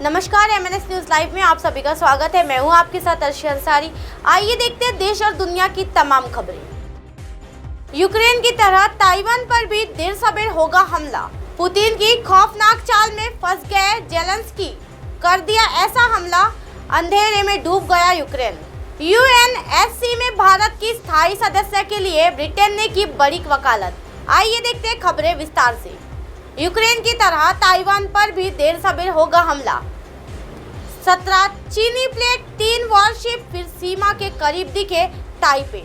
नमस्कार, MNS news live में आप सभी का स्वागत है। मैं हूं आपके साथ अर्शी अंसारी। आइए देखते हैं देश और दुनिया की तमाम खबरें। यूक्रेन की तरह ताइवान पर भी देर सबेर होगा हमला। पुतिन की खौफनाक चाल में फंस गए जेलेंस्की। कर दिया ऐसा हमला, अंधेरे में डूब गया यूक्रेन। यूएनएससी में भारत की स्थायी सदस्य के लिए ब्रिटेन ने की बड़ी वकालत। आइए देखते हैं खबरें विस्तार से। यूक्रेन की तरह ताइवान पर भी देर सबेर होगा हमला। 17 चीनी प्लेट 3 वॉरशिप फिर सीमा के करीब दिखे ताइपे।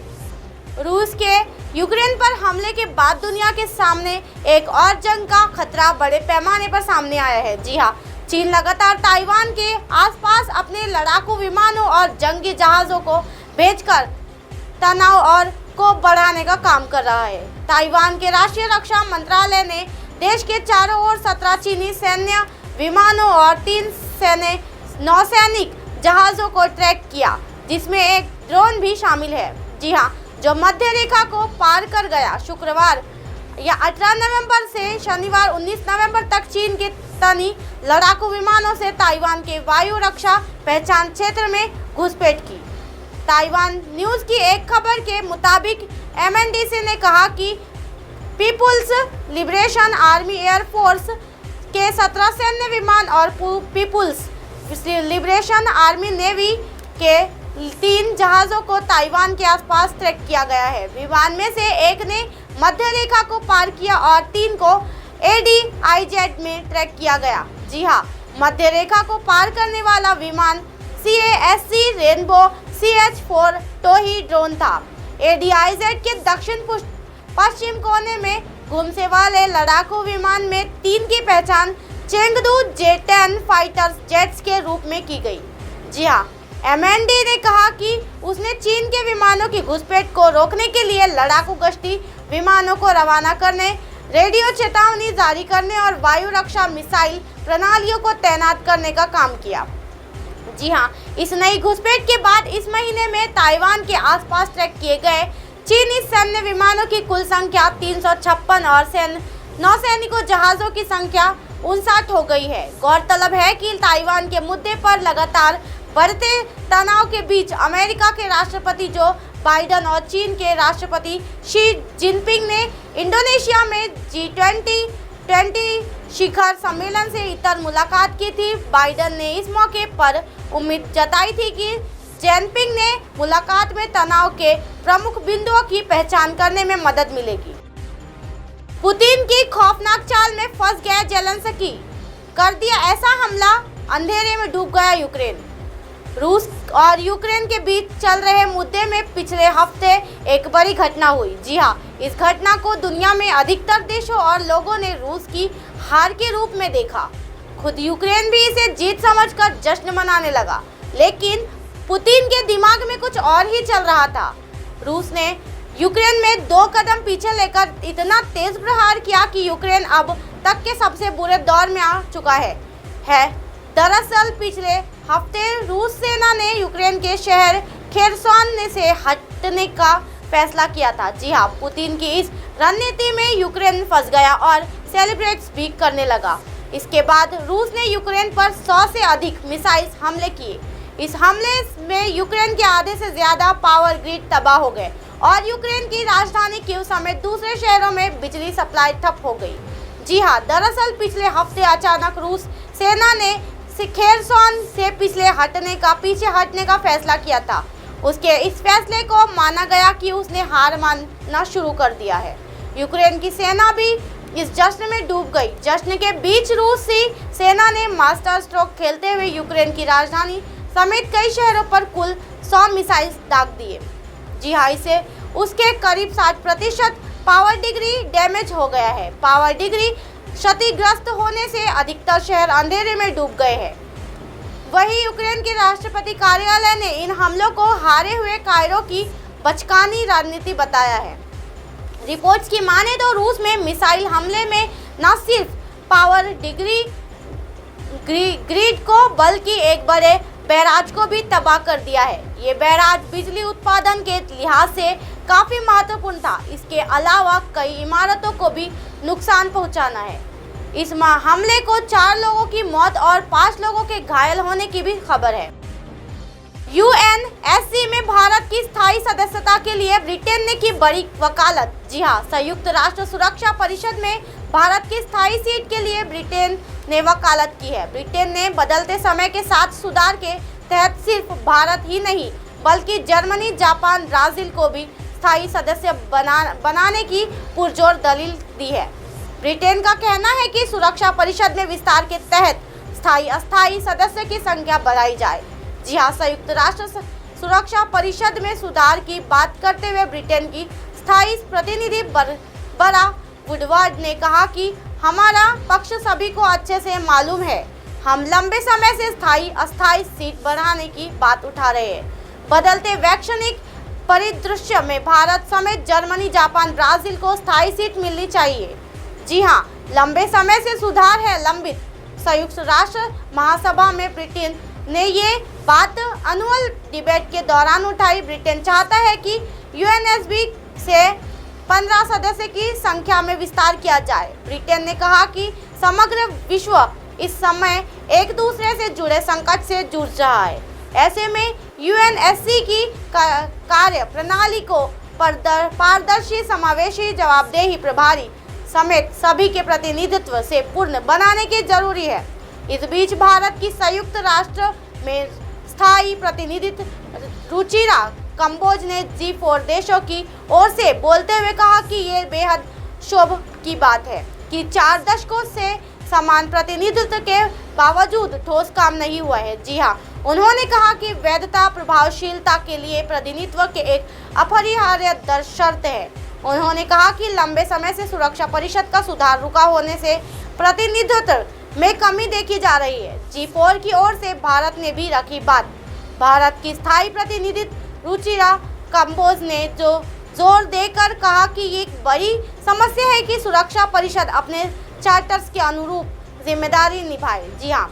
रूस के यूक्रेन पर हमले के बाद दुनिया के सामने एक और जंग का खतरा बड़े पैमाने पर सामने आया है। जी हां, चीन लगातार ताइवान के आसपास अपने लड़ाकू विमानों और जंगी जहाज़ों को भेजकर तनाव और को बढ़ाने का काम कर रहा है। ताइवान के राष्ट्रीय रक्षा मंत्रालय ने देश के चारों ओर 17 चीनी सैन्य विमानों और 3 नौसैनिक जहाज़ों को ट्रैक किया, जिसमें एक ड्रोन भी शामिल है। जी हां, जो मध्य रेखा को पार कर गया। शुक्रवार या 18 नवंबर से शनिवार 19 नवंबर तक चीन के तनी लड़ाकू विमानों से ताइवान के वायु रक्षा पहचान क्षेत्र में घुसपैठ की। ताइवान न्यूज़ की एक खबर के मुताबिक एमएनडीसी ने कहा कि पीपुल्स लिबरेशन आर्मी एयरफोर्स के 17 सैन्य विमान और पीपुल्स लिबरेशन आर्मी नेवी के 3 जहाज़ों को ताइवान के आसपास ट्रैक किया गया है। विमान में से एक ने मध्य रेखा को पार किया और 3 को ADIZ में ट्रैक किया गया। जी हां, मध्य रेखा को पार करने वाला विमान CASC रेनबो CH-4 टोही ड्रोन था। ADIZ के दक्षिण पश्चिम कोने में घूमने वाले लड़ाकू विमान में 3 की पहचान चेंगडू J-10 फाइटर जेट्स के रूप में की गई। जी हां, MND ने कहा कि उसने चीन के विमानों की घुसपैठ को रोकने के लिए लड़ाकू गश्ती विमानों को रवाना करने, रेडियो चेतावनी जारी करने और वायु रक्षा मिसाइल प्रणालियों को तैनात करने का काम किया। जी हां, इस नई घुसपैठ के बाद इस महीने में ताइवान के आसपास ट्रैक किए गए चीनी सैन्य विमानों की कुल संख्या 356 और नौसैनिकों जहाज़ों की संख्या 59 हो गई है। गौरतलब है कि ताइवान के मुद्दे पर लगातार बढ़ते तनाव के बीच अमेरिका के राष्ट्रपति जो बाइडेन और चीन के राष्ट्रपति शी जिनपिंग ने इंडोनेशिया में G20 शिखर सम्मेलन से इतर मुलाकात की थी। बाइडेन ने इस मौके पर उम्मीद जताई थी कि जिनपिंग ने मुलाकात में तनाव के प्रमुख बिंदुओं की पहचान करने में मदद मिलेगी। पुतिन की खौफनाक चाल में फंस गया जेलेंस्की। कर दिया ऐसा हमला, अंधेरे में डूब गया यूक्रेन। रूस और यूक्रेन के बीच चल रहे मुद्दे में पिछले हफ्ते एक बड़ी घटना हुई। जी हां, इस घटना को दुनिया में अधिकतर देशों और लोगों ने रूस की हार के रूप में देखा। खुद यूक्रेन भी इसे जीत समझकर जश्न मनाने लगा, लेकिन पुतिन के दिमाग में कुछ और ही चल रहा था। रूस ने यूक्रेन में 2 कदम पीछे लेकर इतना तेज प्रहार किया कि यूक्रेन अब तक के सबसे बुरे दौर में आ चुका है। दरअसल पिछले हफ्ते रूस सेना ने यूक्रेन के शहर खेरसोन से हटने का फैसला किया था। जी हां, पुतिन की इस रणनीति में यूक्रेन फंस गया और सेलिब्रेट भी करने लगा। इसके बाद रूस ने यूक्रेन पर 100 से अधिक मिसाइल हमले किए। इस हमले में यूक्रेन के आधे से ज़्यादा पावर ग्रिड तबाह हो गए और यूक्रेन की राजधानी कीव समेत दूसरे शहरों में बिजली सप्लाई ठप हो गई। जी हां, दरअसल पिछले हफ्ते अचानक रूस सेना ने खेरसोन से पीछे हटने का फैसला किया था। उसके इस फैसले को माना गया कि उसने हार मानना शुरू कर दिया है। यूक्रेन की सेना भी इस जश्न में डूब गई। जश्न के बीच रूसी सेना ने मास्टर स्ट्रोक खेलते हुए यूक्रेन की राजधानी समेत कई शहरों पर कुल 100 मिसाइल दाग दिए। जी हां, इससे उसके करीब 60% पावर डिग्री डैमेज हो गया है। पावर डिग्री क्षतिग्रस्त होने से अधिकतर शहर अंधेरे में डूब गए हैं। वहीं यूक्रेन के राष्ट्रपति कार्यालय ने इन हमलों को हारे हुए कायरो की बचकानी रणनीति बताया है। रिपोर्ट्स की माने तो रूस में मिसाइल हमले में न सिर्फ पावर डिग्री ग्रिड को बल्कि एक बड़े बैराज को भी तबाह कर दिया है। ये बैराज बिजली उत्पादन के लिहाज से काफ़ी महत्वपूर्ण था। इसके अलावा कई इमारतों को भी नुकसान पहुंचाना है। इस हमले को 4 लोगों की मौत और 5 लोगों के घायल होने की भी खबर है। यूएनएससी में भारत की स्थायी सदस्यता के लिए ब्रिटेन ने की बड़ी वकालत। जी हां, संयुक्त राष्ट्र सुरक्षा परिषद में भारत की स्थायी सीट के लिए ब्रिटेन ने वकालत की है। ब्रिटेन ने बदलते समय के साथ सुधार के तहत सिर्फ भारत ही नहीं बल्कि जर्मनी, जापान, ब्राजील को भी स्थायी सदस्य बनाने की पुरजोर दलील दी है। ब्रिटेन का कहना है कि सुरक्षा परिषद में विस्तार के तहत स्थायी अस्थायी सदस्य की संख्या बढ़ाई जाए। जी हां, संयुक्त राष्ट्र सुरक्षा परिषद में सुधार की बात करते हुए ब्रिटेन की स्थायी प्रतिनिधि बरा वुडवर्ड ने कहा कि हमारा पक्ष सभी को अच्छे से मालूम है, हम लंबे समय से स्थायी अस्थायी सीट बढ़ाने की बात उठा रहे हैं। बदलते वैश्विक परिदृश्य में भारत समेत जर्मनी, जापान, ब्राजील को स्थायी सीट मिलनी चाहिए। जी हां, लंबे समय से सुधार है लंबित। संयुक्त राष्ट्र महासभा में ब्रिटेन ने ये बात एनुअल डिबेट के दौरान उठाई। ब्रिटेन चाहता है कि यूएनएससी से 15 सदस्य की संख्या में विस्तार किया जाए। ब्रिटेन ने कहा कि समग्र विश्व इस समय एक दूसरे से जुड़े संकट से जूझ रहा है। ऐसे में यूएनएससी की कार्य प्रणाली को पारदर्शी, समावेशी, जवाबदेही, प्रभारी समेत सभी के प्रतिनिधित्व से पूर्ण बनाने की जरूरी है। इस बीच भारत की संयुक्त राष्ट्र में स्थायी प्रतिनिधित्व रुचिरा कंबोज ने G4 देशों की ओर से बोलते हुए कहा कि ये बेहद शोभ की बात है कि 4 दशकों से समान प्रतिनिधित्व के बावजूद ठोस काम नहीं हुआ है। जी हाँ, उन्होंने कहा कि वैधता प्रभावशीलता के लिए प्रतिनिधित्व के एक अपरिहार्य शर्त है। उन्होंने कहा कि लंबे समय से सुरक्षा परिषद का सुधार रुका होने से प्रतिनिधित्व में कमी देखी जा रही है। G4 की ओर से भारत ने भी रखी बात। भारत की स्थायी प्रतिनिधि रुचिरा कंबोज ने जो जोर देकर कहा कि ये एक बड़ी समस्या है कि सुरक्षा परिषद अपने चार्टर्स के अनुरूप जिम्मेदारी निभाए। जी हाँ,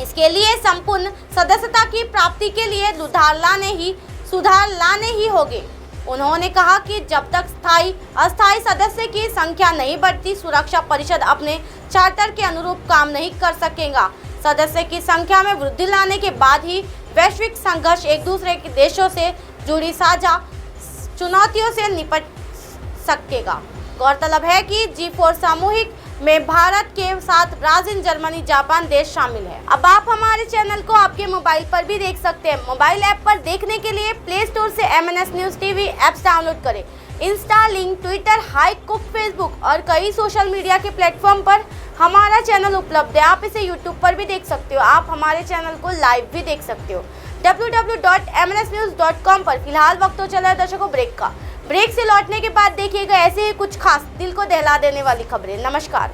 इसके लिए संपूर्ण सदस्यता की प्राप्ति के लिए सुधार लाने ही होंगे। उन्होंने कहा कि जब तक स्थायी अस्थायी सदस्य की संख्या नहीं बढ़ती, सुरक्षा परिषद अपने चार्टर के अनुरूप काम नहीं कर सकेगा। सदस्य की संख्या में वृद्धि लाने के बाद ही वैश्विक संघर्ष एक दूसरे के देशों से जुड़ी साझा चुनौतियों से निपट सकेगा। गौरतलब है कि G4 सामूहिक में भारत के साथ ब्राजील, जर्मनी, जापान देश शामिल है। अब आप हमारे चैनल को आपके मोबाइल पर भी देख सकते हैं। मोबाइल ऐप पर देखने के लिए प्ले स्टोर से MNS news TV apps download करें। इंस्टा, लिंक, ट्विटर, हाइकुक, फेसबुक और कई सोशल मीडिया के प्लेटफॉर्म पर हमारा चैनल उपलब्ध है। आप इसे यूट्यूब पर भी देख सकते हो। आप हमारे चैनल को लाइव भी देख सकते हो www.mnsnews.com पर। फिलहाल वक्त तो चला है दर्शकों ब्रेक का। ब्रेक से लौटने के बाद देखिएगा ऐसे ही कुछ खास दिल को दहला देने वाली खबरें। नमस्कार।